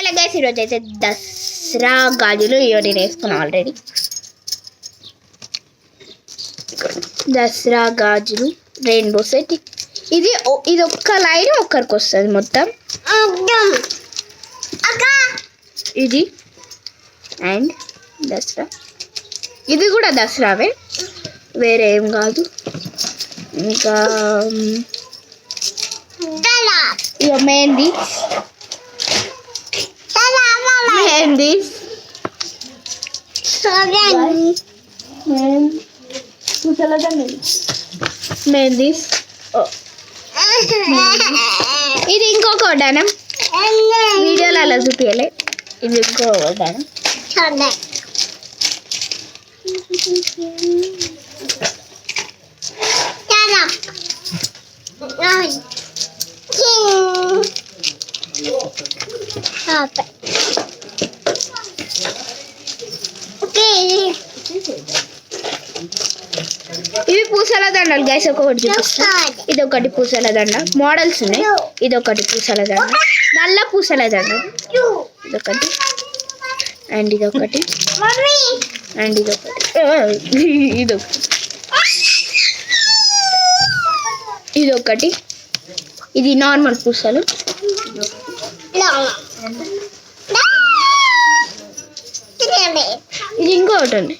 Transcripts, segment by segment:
Hello guys, ఈరోజు అయితే దసరా గాజులు నేను వేసుకున్నాను ఆల్రెడీ. దసరా గాజులు రెయిన్బో సెట్. ఇది ఒక్క లైన్ ఒక్కరికి వస్తుంది మొత్తం. ఇది అండ్ దసరా, ఇది కూడా దసరావే, వేరే ఏం కాదు. ఇంకా ఇక మెహందీ మెహందీ మెహందీ. ఇది ఇంకొక వడ్డానం, వీడియోలో అలా చూపించలే. ఇది ఇంకో వడ్డానం. ఇవి పూసల దండలు గైస్, ఒకటి చూపిస్తా. ఇది ఒకటి పూసల దండ, మోడల్స్ ఉన్నాయి. ఇది ఒకటి పూసల దండ, నల్ల పూసల దండ. ఇదొకటి అండ్ ఇదొకటి అండ్ ఇదొకటి ఇదొకటి ఇదొకటి. ఇది నార్మల్ పూసలు. ఇది ఇంకొకటి ఉంది,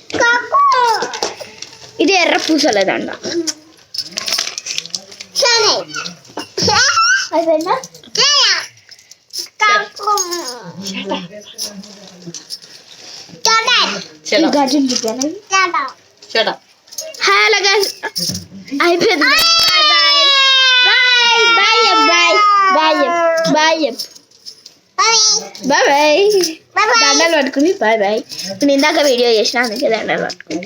ఇది ఎర్ర పూసల దండ. హలో గైస్, అయిపోయింది. Bye bye bye. దండలు పట్టుకుని బాయ్ బాయ్. నేను ఇందాక వీడియో చేసిన, అందుకే దండలు పట్టుకుని.